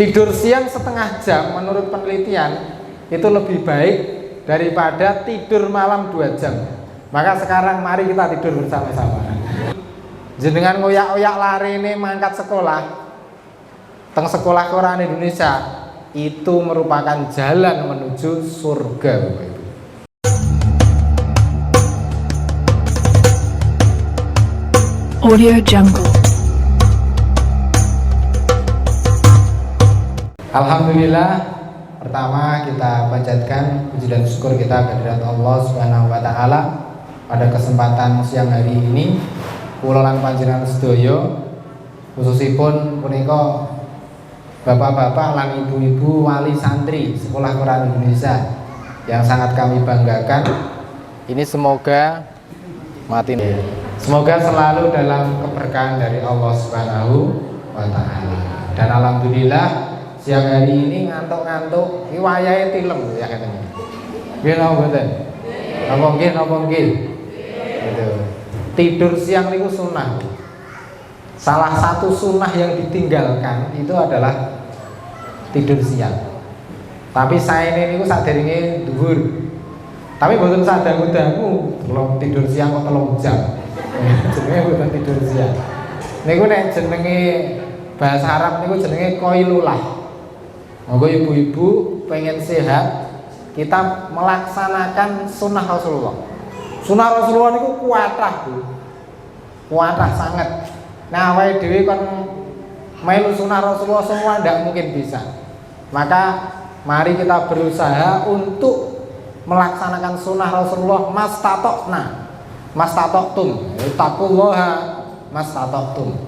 Tidur siang setengah jam menurut penelitian itu lebih baik daripada tidur malam 2 jam. Maka sekarang mari kita tidur bersama-sama. Jenengan ngoyak-oyak lari ini mangkat sekolah, teng sekolah Quran Indonesia itu merupakan jalan menuju surga, Bapak Ibu. Audio Jungle. Alhamdulillah, pertama kita panjatkan puji dan syukur kita kehadirat Allah Subhanahu wa taala pada kesempatan siang hari ini. Kula lan panjenengan sedaya khususipun punika bapak-bapak lan ibu-ibu wali santri Sekolah Quran Indonesia yang sangat kami banggakan. Ini semoga selalu dalam keberkahan dari Allah Subhanahu wa taala. Dan alhamdulillah siang hari ini ngantuk-ngantuk iki wayahe tilem ya katanya. Nggih napa mboten? Napa nggih? Gitu. Tidur siang niku sunnah. Salah satu sunnah yang ditinggalkan itu adalah tidur siang. Tapi saya ini niku sadèrènge dhuwur. Tapi mboten sadang-dangu belum tidur siang kok 3 jam. Jenenge mboten tidur siang. Niku nek jenenge bahasa Arab niku jenenge qailulah. Monggo ibu-ibu pengen sehat, kita melaksanakan sunnah Rasulullah. Sunnah Rasulullah niku kuatah, Bu. Kuatah sangat. Nah, awake dhewe kon melu sunnah Rasulullah semua ndak mungkin bisa. Maka mari kita berusaha untuk melaksanakan sunnah Rasulullah mastatoktum. Taqullaha mastatoktum.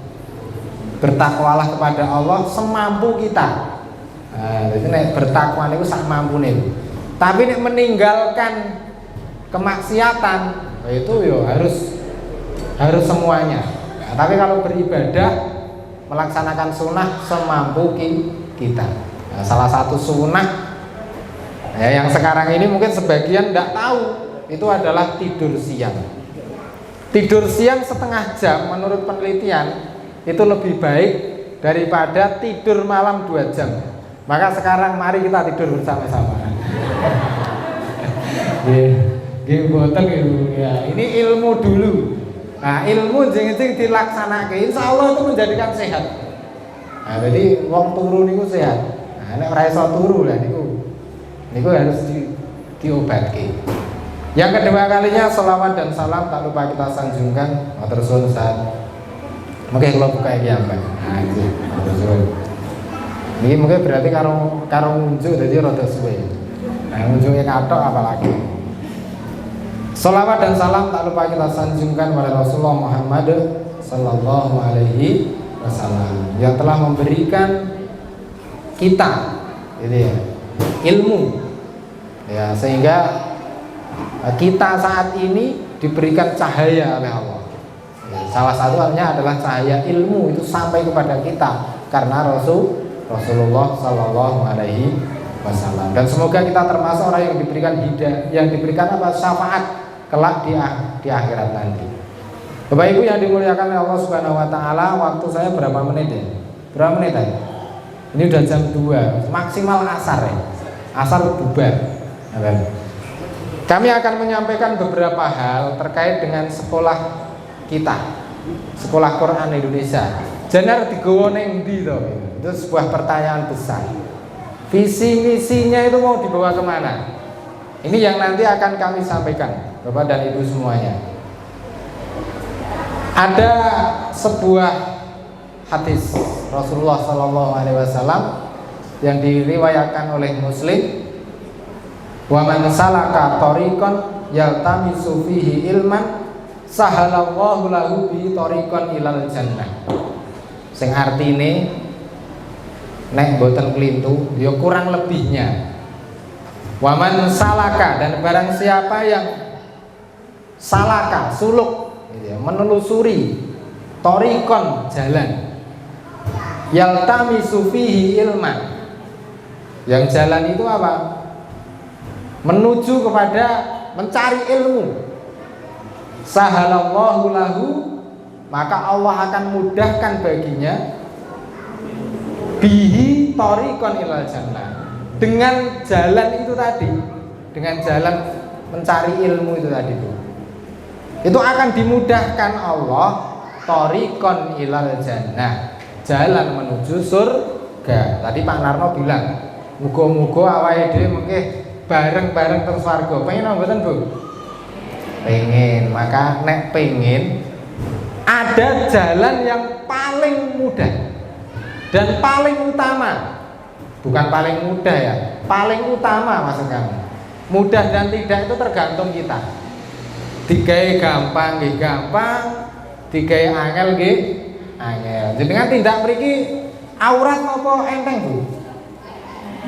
Bertakwalah kepada Allah semampu kita. Nah, jadi nek bertakwa niku sak mampune. Tapi nek meninggalkan kemaksiatan itu yo harus semuanya. Nah, tapi kalau beribadah melaksanakan sunnah semampu kita. Nah, salah satu sunnah yang sekarang ini mungkin sebagian tidak tahu itu adalah tidur siang. Tidur siang setengah jam menurut penelitian itu lebih baik daripada tidur malam 2 jam. Maka sekarang mari kita tidur bersama-sama. Ini ilmu dulu. Nah, ilmu jeng-jeng dilaksanakan, insya Allah itu menjadikan sehat. Nah, jadi wong turu niku sehat. Nah, nek ora iso turu lah niku harus diobatke. Yang kedua kalinya selawat dan salam tak lupa kita sanjungkan matur suwun Ustaz. Mungkin kalau buka iki ambek. Nah, iki matur suwun. Ini mungkin berarti karo unjuk jadi rada suwe. Nah, unjuknya katok apalagi. Sholawat dan salam tak lupa kita sanjungkan pada Rasulullah Muhammad Sallallahu Alaihi Wasallam yang telah memberikan kita ilmu, ya, sehingga kita saat ini diberikan cahaya oleh Allah. Ya, salah satunya adalah cahaya ilmu itu sampai kepada kita karena Rasulullah Sallallahu Alaihi Wasallam. Dan semoga kita termasuk orang yang diberikan hidayah, yang diberikan syafaat kelak di akhirat nanti. Bapak Ibu yang dimuliakan oleh Allah Subhanahu Wa Taala, waktu saya berapa menit ya? Berapa menit ya? Ini udah jam 2, maksimal asar ya. Asar bubar. Kami akan menyampaikan beberapa hal terkait dengan sekolah kita, Sekolah Quran Indonesia. Jenar digowo ning ndi to? Itu sebuah pertanyaan besar. Visi misinya itu mau dibawa kemana? Ini yang nanti akan kami sampaikan, Bapak dan Ibu semuanya. Ada sebuah hadis Rasulullah Sallallahu Alaihi Wasallam yang diriwayatkan oleh Muslim. Wa man salaka thoriqan yaltamisu fihi ilman sahalallahu lahu bi thoriqan ilal jannah. Sing artine nek mboten klintu ya kurang lebihnya. Waman salaka, dan barang siapa yang salaka suluk menelusuri thoriqan jalan yaltamisu fihi ilman, yang jalan itu apa? Menuju kepada mencari ilmu. Sahalallahu lahu, maka Allah akan mudahkan baginya bihi thariqan ilal jannah. Dengan jalan itu tadi, dengan jalan mencari ilmu itu tadi itu akan dimudahkan Allah thariqan ilal jannah, jalan menuju surga. Tadi Pak Narno bilang, muga-muga awake dhewe mengke bareng-bareng teng swarga. Pengen apa mboten, Bu? Pengen. Maka nek pengen, ada jalan yang paling mudah dan paling utama. Bukan paling mudah ya, paling utama maksud kami. Mudah dan tidak itu tergantung kita. Digawe gampang nggih gampang, digawe angel nggih angel. Jenengan tindak mriki aurat napa enteng, Bu?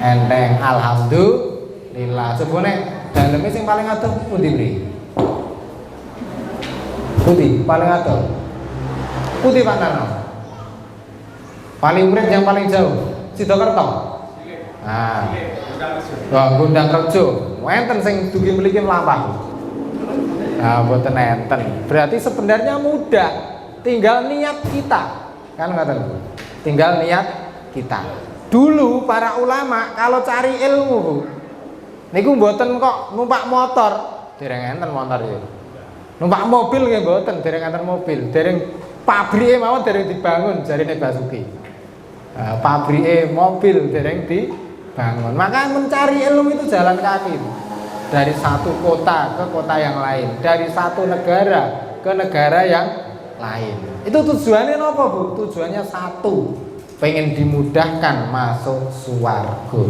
Enteng, alhamdulillah. Coba nek daleme sing paling adoh pundi mriki? Pundi paling adoh? Pundi Pak Narno? Paling murid yang paling jauh Sidokerto. Nah, Gondang Rejo, enten sing dugi mriki mlampah. Nah, mboten enten. Berarti sebenarnya mudah, tinggal niat kita. Kan ngoten, Bu. Tinggal niat kita. Dulu para ulama kalau cari ilmu, Bu, niku mboten kok numpak motor, dereng enten motor ya. Numpak mobil nggih mboten, dereng enten mobil, dereng pabrike mawon dereng dibangun jarine Basuki. Pabrike mobil dereng dibangun. Maka mencari ilmu itu jalan kaki. Dari satu kota ke kota yang lain, dari satu negara ke negara yang lain. Itu tujuannya apa, Bu? Tujuannya satu, pengen dimudahkan masuk swarga.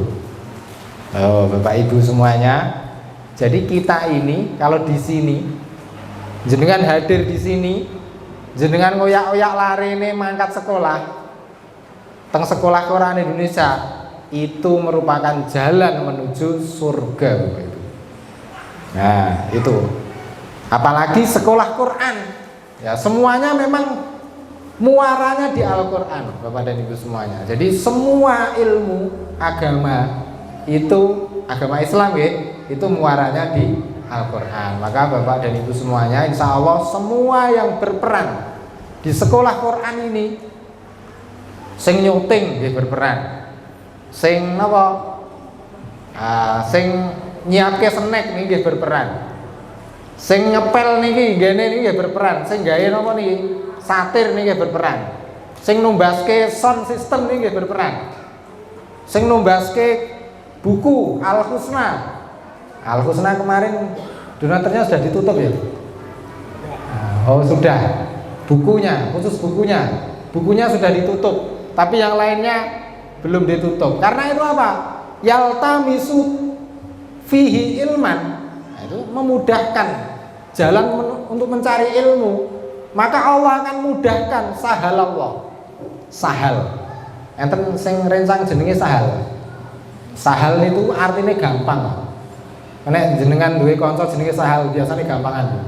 Oh, Bapak Ibu semuanya. Jadi kita ini kalau di sini jenengan hadir di sini, jenengan ngoyak-oyak larene mangkat sekolah, teng sekolah Quran Indonesia, itu merupakan jalan menuju surga, Bapak Ibu. Nah, itu. Apalagi sekolah Quran. Ya, semuanya memang muaranya di Al-Qur'an, Bapak dan Ibu semuanya. Jadi semua ilmu agama itu, agama Islam ya, itu muaranya di Al-Qur'an. Maka Bapak dan Ibu semuanya, insya Allah semua yang berperan di sekolah Quran ini, sing nyuting dia berperan, sing napa, sing nyiapke snack niki berperan, sing ngepel niki ngene niki berperan, sing gawe napa niki satir niki berperan, sing numbaske sound system niki berperan, sing numbaske buku Al-Husna. Al-Husna kemarin donaturnya sudah ditutup ya? Oh sudah, bukunya, khusus bukunya sudah ditutup, tapi yang lainnya belum ditutup. Karena itu apa? Yaltamisu fihi ilman, nah, itu memudahkan jalan untuk mencari ilmu. Maka Allah akan mudahkan. Sahal Allah, sahal. Enten sing rencang jenenge sahal. Sahal itu artinya gampang. Karena jenengan duwe kanca jenenge sahal, biasanya gampangan.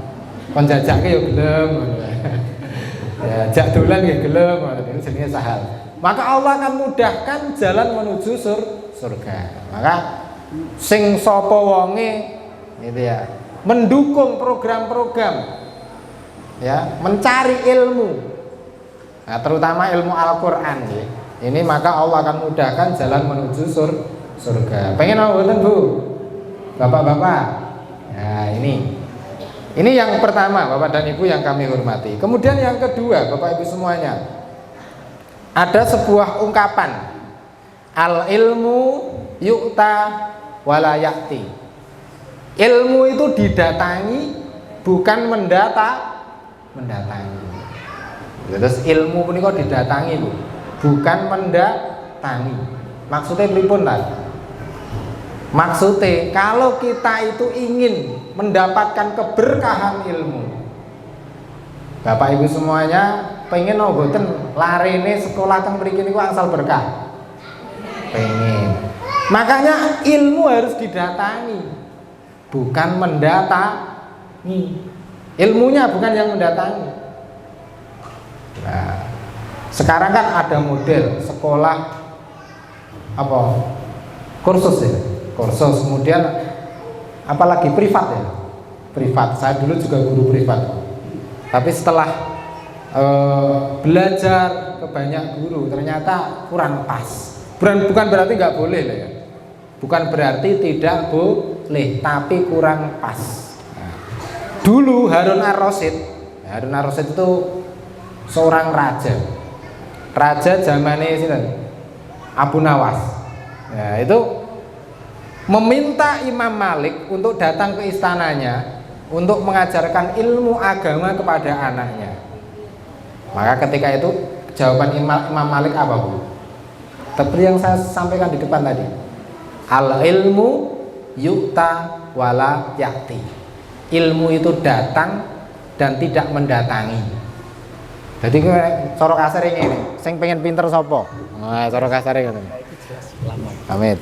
Kon jajake ya gelem. Ya, jak dolan ya gelem, itu jenenge sahal. Maka Allah akan mudahkan jalan menuju surga. Maka sing sapa wonge gitu ya, mendukung program-program ya, mencari ilmu, nah terutama ilmu Al-Qur'an ya. Ini maka Allah akan mudahkan jalan menuju surga. Pengen apa mboten, Bu? Bapak-bapak. Nah, ini yang pertama, Bapak dan Ibu yang kami hormati. Kemudian yang kedua, Bapak Ibu semuanya, ada sebuah ungkapan, al ilmu yu'ta wala ya'ti. Ilmu itu didatangi, bukan mendatangi. Terus ilmu punika didatangi, Bu, bukan mendatangi. Maksudnya pripun ta? Maksudnya kalau kita itu ingin mendapatkan keberkahan ilmu, Bapak Ibu semuanya pengen mboten larene sekolah teng mriki niku angsal berkah. Pengen. Makanya ilmu harus didatangi, bukan mendatangi. Ilmunya bukan yang mendatangi. Nah, sekarang kan ada model sekolah apa? Kursus ya. Kursus, kemudian apalagi privat ya. Privat. Saya dulu juga guru privat. Tapi setelah belajar ke banyak guru ternyata kurang pas. Bukan berarti nggak boleh lah ya. Bukan berarti tidak boleh, tapi kurang pas. Nah, dulu Harun Ar-Rasyid itu seorang raja zamannya Abu Nawas. Nah, itu meminta Imam Malik untuk datang ke istananya untuk mengajarkan ilmu agama kepada anaknya. Maka ketika itu jawaban Imam Malik apa, Bu? Seperti yang saya sampaikan di depan tadi. Al ilmu yu'ta wala ya'ti. Ilmu itu datang dan tidak mendatangi. Jadi cara kasar ini, sing pengen pinter sapa? Nah, cara kasar ngoten. Amit.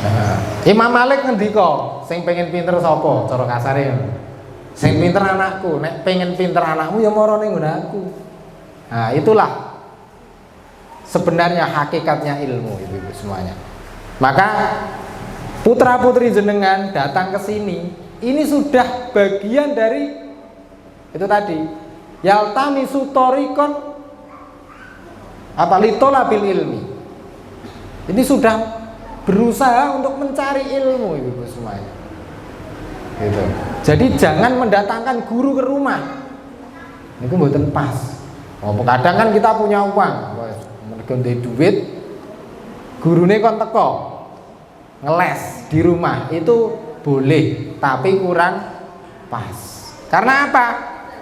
Nah, Imam Malik ngendika, sing pengen pinter sapa? Cara kasare ngono. Sing pinter anakku, nek pengen pinter anakmu ya mara ning nggon aku. Nah, itulah sebenarnya hakikatnya ilmu itu semuanya. Maka putra-putri jenengan datang ke sini, ini sudah bagian dari itu tadi. Yaltami sutorikon apa litolabil ilmi. Ini sudah berusaha untuk mencari ilmu ibu semuanya. Gitu. Jadi jangan mendatangkan guru ke rumah. Ini mboten pas. Oh, kadang kan kita punya uang, mergo duit, gurune kon teko ngeles di rumah itu boleh, tapi kurang pas. Karena apa?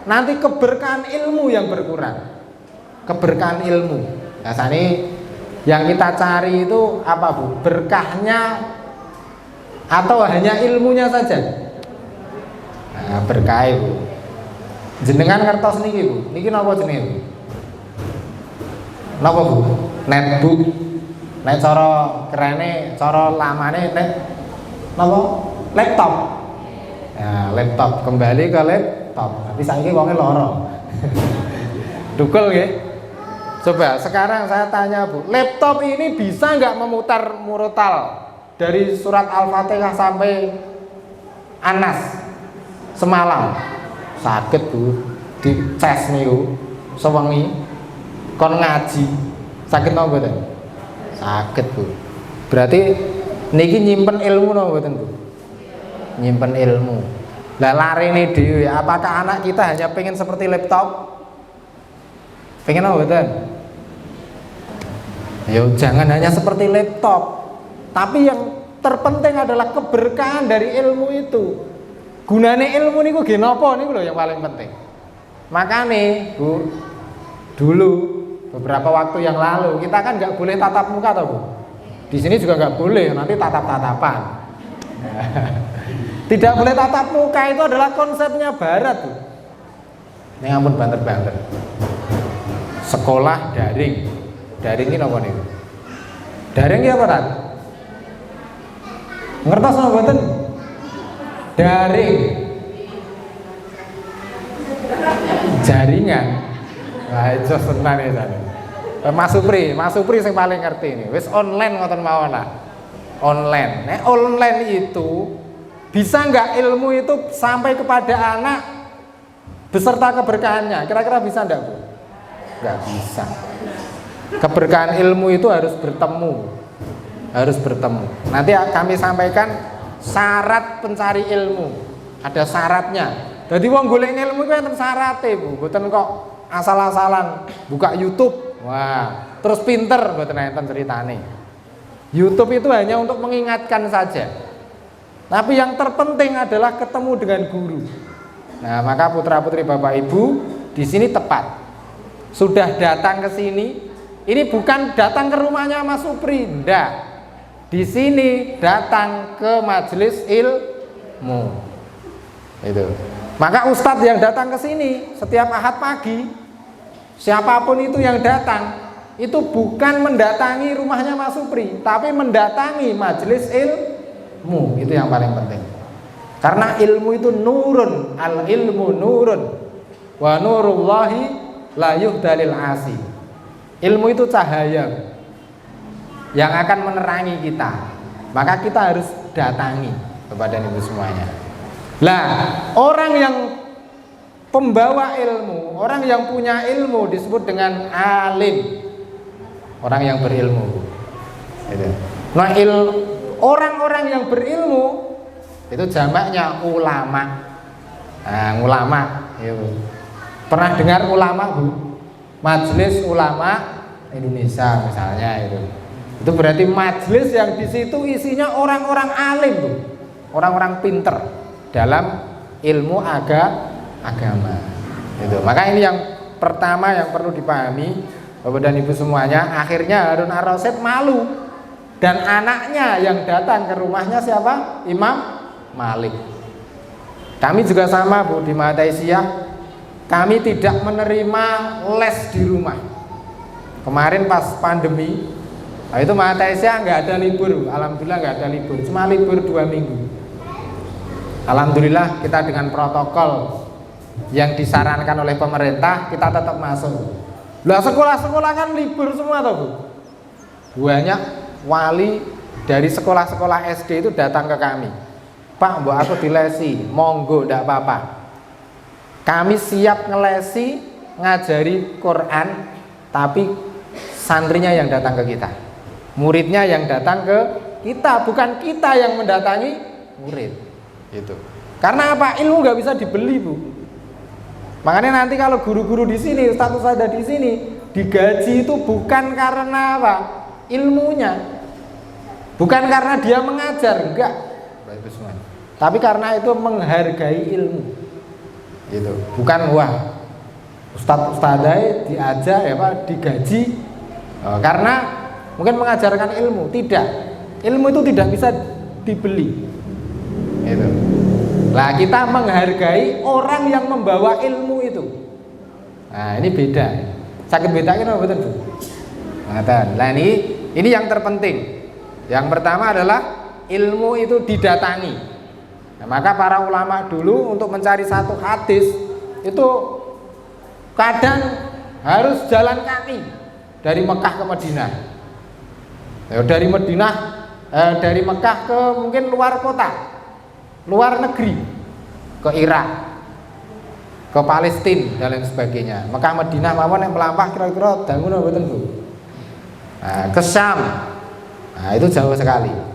Nanti keberkahan ilmu yang berkurang. Keberkahan ilmu. Nah, ini yang kita cari itu apa, Bu? Berkahnya atau hanya ilmunya saja? Nah, berkah, Bu. Jenengan ngertos niki, Bu. Niki napa jenenge, Bu? Napa, Bu? Netbook. Nek cara kerene, cara lamane nek napa? Laptop. Nah, laptop, kembali ke laptop. Tapi saiki wonge lara. Dukul nggih. Coba sekarang saya tanya, Bu, laptop ini bisa nggak memutar murotal dari surat Al-Fatihah sampai Anas semalam? Sakit, Bu, di ces niku sewengi kon ngaji. Sakit napa mboten? Sakit, Bu. Berarti niki nyimpen ilmu napa mboten, Bu? Nyimpen ilmu. Lah larene dhewe, apakah anak kita hanya pengen seperti laptop? Pengen apa mboten? Ya jangan hanya seperti laptop, tapi yang terpenting adalah keberkahan dari ilmu itu. Gunane ilmu niku nggih napa niku lho yang paling penting. Makane, Bu, dulu beberapa waktu yang lalu kita kan nggak boleh tatap muka toh, Bu. Di sini juga nggak boleh, nanti tatap-tatapan. Tidak boleh tatap muka, itu adalah konsepnya Barat, Bu. Ini ampun banter-banter. Sekolah daring. Daring ini apa nih? Daring ini apa kan? Ngertos apa mboten? Daring. Jaringan. Wah, itu senang ya sana. Mas Supri yang paling ngerti ini. Wis online ngoten mawon lah. Online. Nek online itu bisa nggak ilmu itu sampai kepada anak beserta keberkahannya? Kira-kira bisa nggak, Bu? Nggak bisa. Keberkahan ilmu itu harus bertemu. Nanti kami sampaikan syarat pencari ilmu. Ada syaratnya. Jadi wong golek ilmu itu enten syarate, Bu. Mboten kok asal-asalan buka YouTube. Wah, terus pinter mboten enten ceritane. YouTube itu hanya untuk mengingatkan saja. Tapi yang terpenting adalah ketemu dengan guru. Nah, maka putra-putri Bapak Ibu di sini tepat. Sudah datang ke sini. Ini bukan datang ke rumahnya Mas Supri, enggak. Di sini datang ke majelis ilmu. Itu. Maka ustadz yang datang ke sini setiap Ahad pagi, siapapun itu yang datang, itu bukan mendatangi rumahnya Mas Supri, tapi mendatangi majelis ilmu. Itu yang paling penting. Karena ilmu itu nurun, al ilmu nurun, wa nurullahi la yuhdalil asi. Ilmu itu cahaya yang akan menerangi kita. Maka kita harus datangi kepada ibu semuanya. Lah, orang yang pembawa ilmu, orang yang punya ilmu disebut dengan alim. orang yang berilmu. Gitu. Nah, orang-orang yang berilmu itu jamaknya ulama. Nah, ulama, gitu. Pernah dengar ulama, Bu? Majelis Ulama Indonesia misalnya itu. Itu berarti majelis yang di situ isinya orang-orang alim, Bu. Orang-orang pinter dalam ilmu agama. Gitu. Maka ini yang pertama yang perlu dipahami, Bapak dan Ibu semuanya. Akhirnya Harun ar-Rasyid malu, dan anaknya yang datang ke rumahnya siapa? Imam Malik. Kami juga sama, Bu, di Mahataisiyah. Kami tidak menerima les di rumah. Kemarin pas pandemi, nah itu Mahataisiyah nggak ada libur. Alhamdulillah nggak ada libur, cuma libur 2 minggu. Alhamdulillah kita dengan protokol yang disarankan oleh pemerintah kita tetap masuk. Lah sekolah-sekolah kan libur semua toh, Bu. Banyak wali dari sekolah-sekolah SD itu datang ke kami. Pak, mbok aku dilesi, monggo ndak apa-apa. Kami siap ngelesi, ngajari Quran, tapi santrinya yang datang ke kita. Muridnya yang datang ke kita, bukan kita yang mendatangi murid. Gitu. Karena apa? Ilmu nggak bisa dibeli, Bu. Makanya nanti kalau guru-guru di sini, status ada di sini, digaji itu bukan karena apa? Ilmunya. Bukan karena dia mengajar, enggak. Tapi karena itu menghargai ilmu. Gitu. Bukan wah, ustadz-ustadzai diajar ya Pak, digaji karena mungkin mengajarkan ilmu. Tidak. Ilmu itu tidak bisa dibeli. Gitu. Nah, kita menghargai orang yang membawa ilmu itu. Nah, ini beda. Sakit bedain apa betul, Bu? Nah, ini yang terpenting. Yang pertama adalah ilmu itu didatangi. Nah, maka para ulama dulu untuk mencari satu hadis itu kadang harus jalan kaki dari Mekah ke Madinah. Dari Mekah ke mungkin luar kota, luar negeri, ke Irak, ke Palestina dan lain sebagainya. Mekah Madinah mawon yang melampah kira-kira dangun apa betul, Bu? Nah, ke Syam. Nah, itu jauh sekali.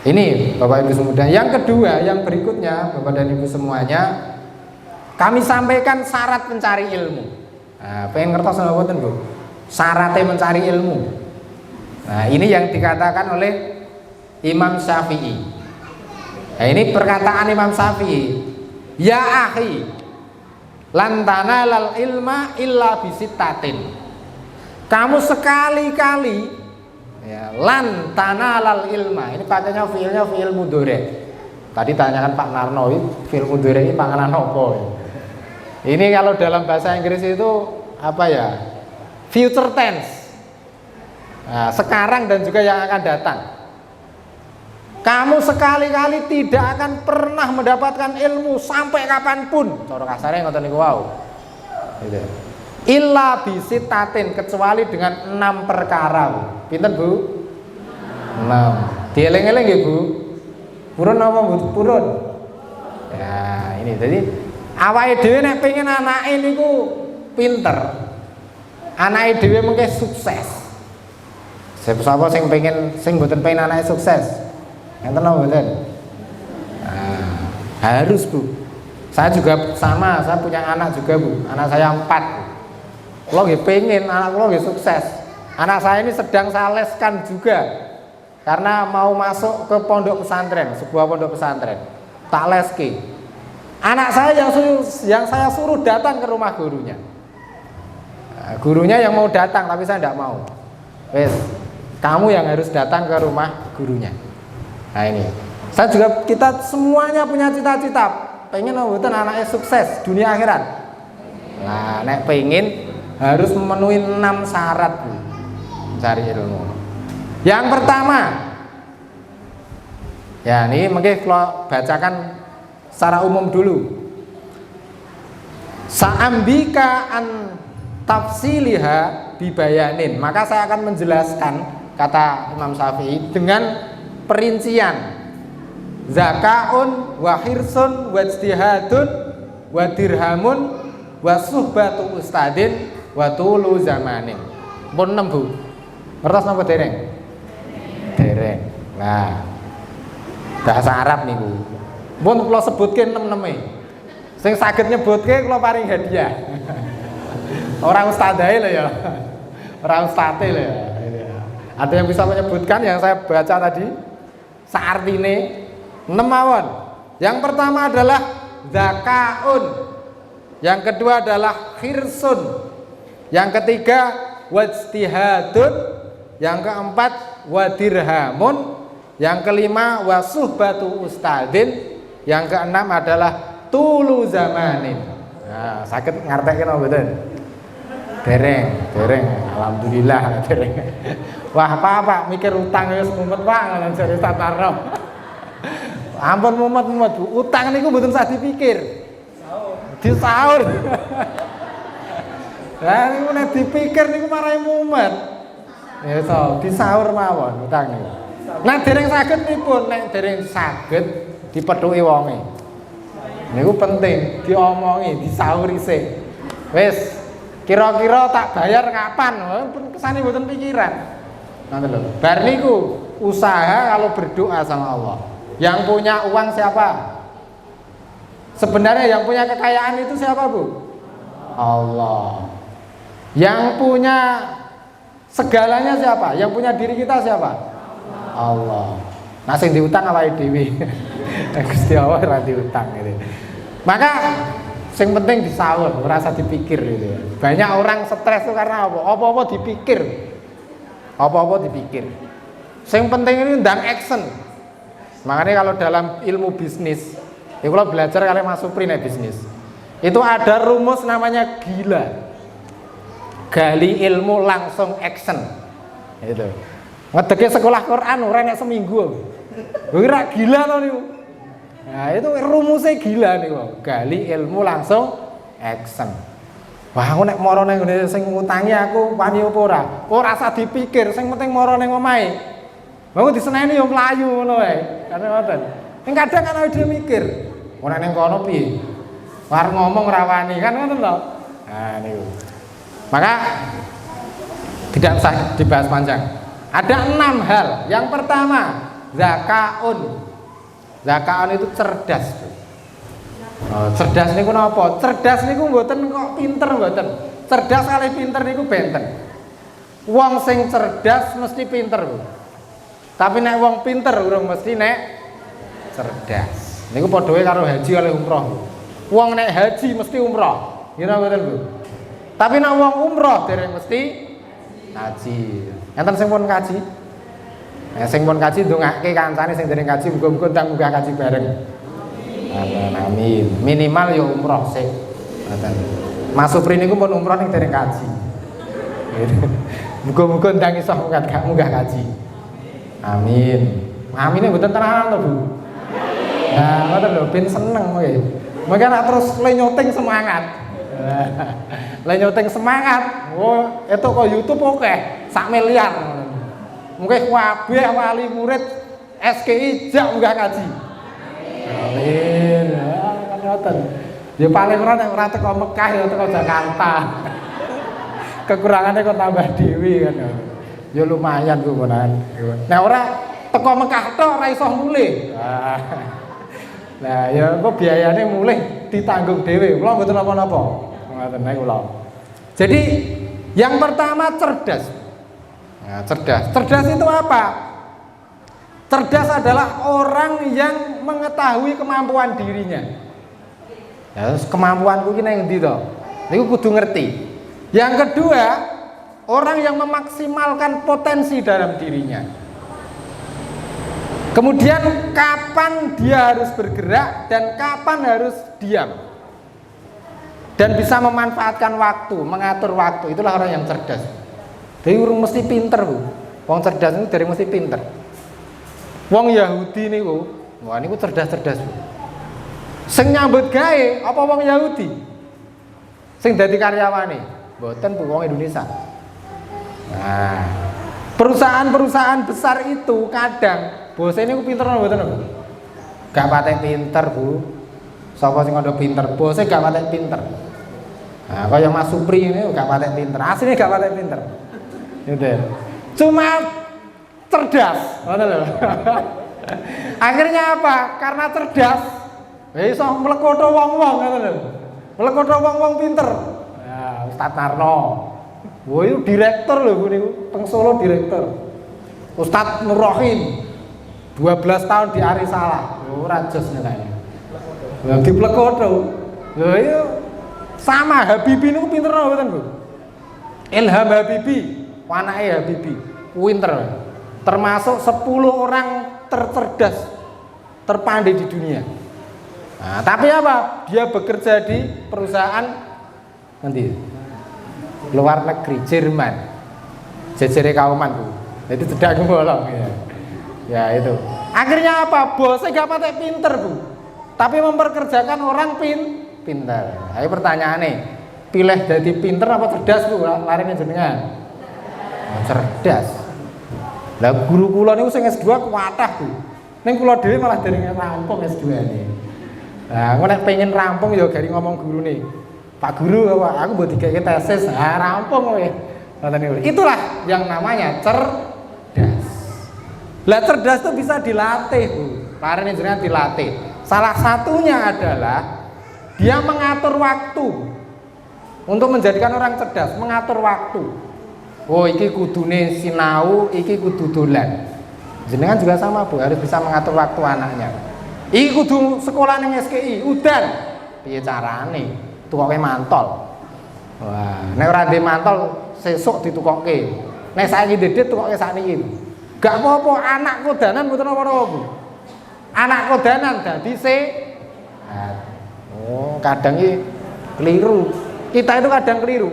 Ini Bapak Ibu semuanya. Yang kedua, yang berikutnya Bapak dan Ibu semuanya, kami sampaikan syarat mencari ilmu. Nah, pengen ngertos apa betul, Bu? Syaratnya mencari ilmu. Nah, ini yang dikatakan oleh Imam Syafi'i. Nah, ini perkataan Imam Syafi'i. Ya akhi, lan tanalal ilma illa bisittatin. Kamu sekali-kali ya, lan tanalal ilma. Ini pakainya fiil mudhari. Tadi tanyakan Pak Narno, fiil mudhari ini panganan apa? Ini kalau dalam bahasa Inggris itu apa ya? Future tense. Nah, sekarang dan juga yang akan datang. Kamu sekali-kali tidak akan pernah mendapatkan ilmu sampai kapanpun. Cara kasarnya ngoten niku wau. Gitu. Illa bisitatin, kecuali dengan 6 perkara. Pinten, Bu? 6. Dieling-eling nggih, Bu? Purun apa, Bu? Purun. Ya, ini jadi awake dhewe nek pengen anake niku pinter. Anake dhewe mengke sukses. Sapa sing mboten pengen anake sukses? Enten apa mboten? Nah, harus, Bu. Saya juga sama, saya punya anak juga, Bu. Anak saya 4. Kalau nggih pengen anak kula nggih sukses. Anak saya ini sedang saya leskan juga karena mau masuk ke pondok pesantren, sebuah pondok pesantren. Tak leski. Anak saya yang saya suruh datang ke rumah gurunya. Nah, gurunya yang mau datang tapi saya tidak mau. Wes, kamu yang harus datang ke rumah gurunya. Nah ini, kita semuanya punya cita-cita, pengen mboten anaknya sukses dunia akhirat. Nah, nek pengen harus memenuhi 6 syarat, Bu, cari ilmu. Yang pertama, ya ini mungkin kalau bacakan secara umum dulu. Sa'ambika an tafsiliha bibayanin. Maka saya akan menjelaskan, kata Imam Syafi'i, dengan perincian. Zakaun wa hirsun wa ijtihadun wa dirhamun wa suhbatu ustadin wa tulu zamanin. Pun 6 Bu. Ngertos napa dereng? Dereng. Nah. Bahasa Arab niku. Pun kula sebutke 6-6e. Sing saged nyebutke kula paring hadiah. Orang ustadzae lho ya. Orang ustate lho ya. Ada yang bisa menyebutkan yang saya baca tadi? Saartine 6 mawon. Yang pertama adalah zakaun. Yang kedua adalah khirsun. Yang ketiga wajtihadun. Yang keempat wadirhamun. Yang kelima wasuhbatu ustadin. Yang keenam adalah tulu zamanin. Nah, sakit ngartekin apa betul? Dereng. Alhamdulillah dereng. Wah, Pak, mikir utang wis mumet Pak ngono jare Ustaz Tarno. Ampun mumet-mumet, Bu. Utang niku mboten usah dipikir. Disaur. Lah niku nek dipikir niku marai mumet. Ya so, disaur mawon utang niku. Nek dereng saged pripun? Nek dereng saged dipethuki wonge. Niku penting diomongi, disauri sik. Wis, kira-kira tak bayar kapan? Kesane mboten pikiran. Nanti lho. Bar niku usaha kalau berdoa sama Allah. Yang punya uang siapa? Sebenarnya yang punya kekayaan itu siapa, Bu? Allah. Yang punya segalanya siapa? Yang punya diri kita siapa? Allah. Nah sing diutang awake dhewe. Gusti Allah ora diutang gitu. Maka sing penting disaur, merasa dipikir gitu. Banyak orang stres itu karena apa? Apa-apa dipikir. Apa-apa dipikir. Sing penting ini ndang action. Makanya kalau dalam ilmu bisnis, ya kalau belajar kalian Mas Supri nih bisnis, itu ada rumus namanya gila. Gali ilmu langsung action. Itu. Ngedeke sekolah Quran ora nek seminggu. Ora gila to niku. Nah, itu rumusnya gila niku. Gali ilmu langsung action. Wah, aku nek moro ning ngene sing ngutangi aku wani apa ora? Ora usah dipikir, sing penting moro ning omahe. Mau diseneni yo mlayu ngono wae. Karena ngoten. Ning kadang kan awake dhewe mikir, ora ning kono piye? War ngomong rawani kan ngoten lho. Nah, niku. Maka tidak usah dibahas panjang. Ada 6 hal. Yang pertama, zakaun. Zakaun itu cerdas. Oh, cerdas niku napa? Cerdas niku mboten kok pinter mboten. Cerdas kalih pinter niku benten. Wong sing cerdas mesti pinter, Bu. Tapi nek wong pinter urung mesti nek cerdas. Niku padha wae karo haji kalih umroh. Wong nek haji mesti umroh. Ngira mboten, Bu. Tapi nek wong umroh dereng mesti haji. Enten sing pun kaji. Nah, sing pun kaji ndongake kancane sing dereng kaji muga-muga ndang munggah kaji bareng. Amin. Minimal ya umroh sik. Ngoten. Mas Supri niku pun umroh ning dereng kaji. Muga-muga ndang iso munggah kaji. Amin. Amine mboten tenanan to, Bu. Nah, ngoten lho ben seneng kowe. Mengke nek terus lenyoting semangat. Lenyoting semangat. Oh, itu kok YouTube oke, 1 miliar. Mungkin kabeh wali murid SKI jak munggah kaji. Amin. Kan ngoten. Ya paling ora nek ora teko Mekah ya teko Jakarta. Kekurangannya kok tambah dhewe kan. Ya lumayan ku menan. Nek ora teko Mekah tok ora iso mulih. Nah, ya kok biayane mulih ditanggung dhewe. Kula mboten napa-napa. Ngoten niku kula. Jadi yang pertama cerdas. Nah, cerdas. Cerdas itu apa? Cerdas adalah orang yang mengetahui kemampuan dirinya. Ya, kemampuanku ki nang endi to? Niku kudu ngerti. Yang kedua, orang yang memaksimalkan potensi dalam dirinya. Kemudian kapan dia harus bergerak dan kapan harus diam. Dan bisa memanfaatkan waktu, mengatur waktu. Itulah orang yang cerdas. Jadi urung mesti pinter, Bu. Wong cerdas itu dari mesti pinter. Wong Yahudi niku, wah niku cerdas-cerdas, Bu. Sing nyambut gawe apa wong Yahudi? Sing dadi karyawane, mboten Bu wong Indonesia. Nah, perusahaan-perusahaan besar itu kadang bose niku pinter mboten, Bu? Gak patek pinter, Bu. Sapa sing ngono pinter? Bose gak patek pinter. Nah, kaya Mas Supri ini gak patek pinter. Asline gak patek pinter. Gitu ya. Cuma cerdas, ngono lho. Akhirnya apa? Karena cerdas, iso mlekotho wong-wong ngono lho. Mlekotho wong-wong pinter. Ya, Ustaz Narno. Wah, itu direktur lho niku, teng Solo direktur. Ustaz Nur Rohim 12 tahun di Arisalah. Ora jos kayaknya. Lah diplekoto. Lho iya sama Habibie niku pinter mboten, Bu? Ilham Habibie, anake Habibie, pinter. Termasuk 10 orang tercerdas, terpandai di dunia. Nah, tapi apa? Dia bekerja di perusahaan nanti luar negeri, Jerman. Jejere kauman, Bu. Jadi tidak ngomong ya. Ya itu. Akhirnya apa? Bosnya gak patek pinter, Bu. Tapi memperkerjakan orang pinter. Ayo pertanyaannya, pilih jadi pinter apa cerdas, Bu? Larine jenengan. Cerdas. Lah guru kula niku sing S2 kuwatah, Bu. Ning kula dhewe malah dereng rampung S2-ne. Lah aku nek pengen rampung ya gari ngomong gurune. Pak guru apa? Aku mbok dikeke tesis. Rampung kowe. Ngoten niku. Itulah yang namanya cerdas. Lah cerdas itu bisa dilatih, Bu. Larine jenengan dilatih. Salah satunya adalah dia mengatur waktu. Untuk menjadikan orang cerdas, mengatur waktu. Oh, iki kudune sinau, iki kudu dolan. Jenengan juga sama, Bu, harus bisa mengatur waktu anaknya. Iki kudu sekolah ning SKI, udan. Piye carane? Tukoke mantol. Wah, nek ora ndek mantol sesuk ditukoke. Nek saiki dedet tukoke sakniki. Gak apa-apa anak kodanan mboten apa-apa, Bu. Anak kodanan dadi sehat. Oh, kadang iki keliru. Kita itu kadang keliru.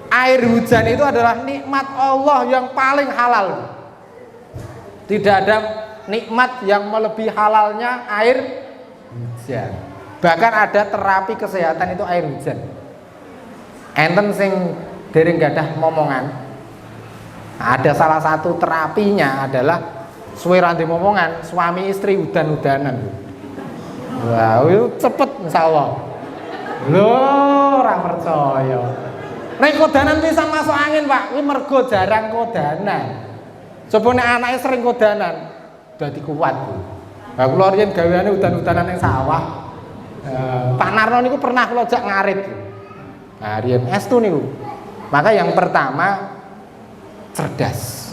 Air hujan itu adalah nikmat Allah yang paling halal. Tidak ada nikmat yang melebihi halalnya air hujan. Bahkan ada terapi kesehatan itu air hujan. Enten sing dereng gadah momongan. Ada salah satu terapinya adalah suwe rande momongan, suami istri udan-udanan. Wah, itu cepet insyaallah. Loh, ora percaya. Nek kodanan bisa masuk angin, Pak. Kuwi mergo jarang kodanan. Coba nek anake sering kodanan, dadi kuat, Bu. Lah kula riyen gaweane udan-udanan ning sawah. Pak Narno niku pernah kula jak ngarit. Nah, riyen estu niku. Maka yang pertama cerdas.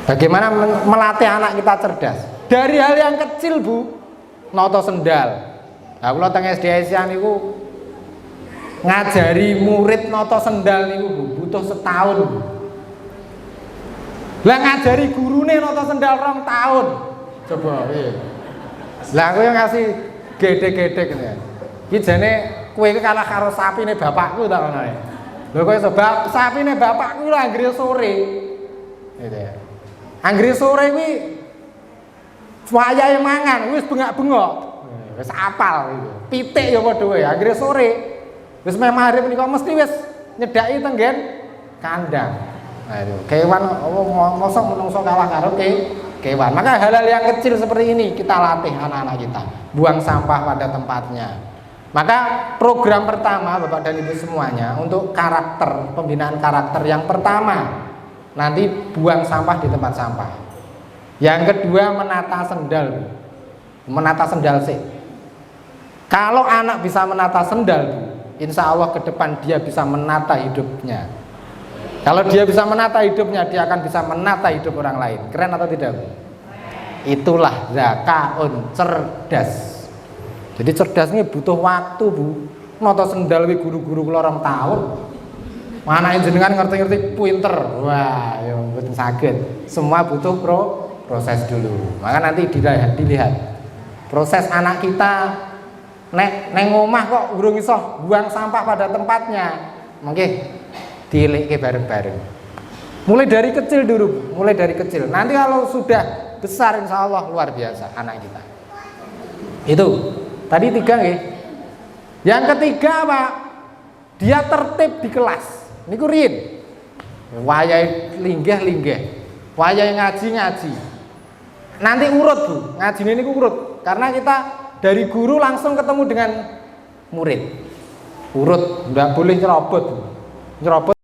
Bagaimana melatih anak kita cerdas? Dari hal yang kecil, Bu. Noto sendal. Nah, kula teng SD Asian niku ngajari murid noto sendal niku, Bu, butuh setahun. Lah ngajari gurune noto sendal 2 tahun. Coba piye? Lah kowe ngasih gedhe-gedhe ngene. Iki jane kowe iki kalah karo sapine bapakku ta ngono ae. Lho kowe sebab sapine bapakku lho anggere sore. Gitu ya. Anggere sore kuwi wayahe mangan wis bengak-bengok. Wis apal gitu. Pitik ya padha wae anggere sore. Wis meh magrib menika mesti wis nyedaki tenggen kandang. Nah itu kewan mosok menungso kalah karo kewan. Maka hal-hal yang kecil seperti ini kita latih anak-anak kita. Buang sampah pada tempatnya. Maka program pertama Bapak dan Ibu semuanya untuk karakter, pembinaan karakter yang pertama nanti buang sampah di tempat sampah. Yang kedua menata sendal. Menata sendal sih. Kalau anak bisa menata sendal, insya Allah ke depan dia bisa menata hidupnya. Kalau dia bisa menata hidupnya, dia akan bisa menata hidup orang lain. Keren atau tidak? Itulah zakaun, cerdas. Jadi cerdas ini butuh waktu, Bu. Nata sendal wi guru-guru kula 2 tahun. Mana jenengan ngerti-ngerti pinter. Wah, ya mboten saged. Semua butuh proses dulu. Maka nanti dilihat. Proses anak kita neng omah kok urung iso buang sampah pada tempatnya. Mungkin dileke bareng-bareng. Mulai dari kecil dulu, mulai dari kecil. Nanti kalau sudah besar insya Allah luar biasa anak kita. Itu tadi 3 nggih. Yang ketiga Pak, dia tertib di kelas. Niku riyen. Wayahe linggih-linggih. Wayahe ngaji-ngaji. Nanti urut, Bu. Ngajine niku urut. Karena kita dari guru langsung ketemu dengan murid. Urut, enggak boleh nyerobot. Nyerobot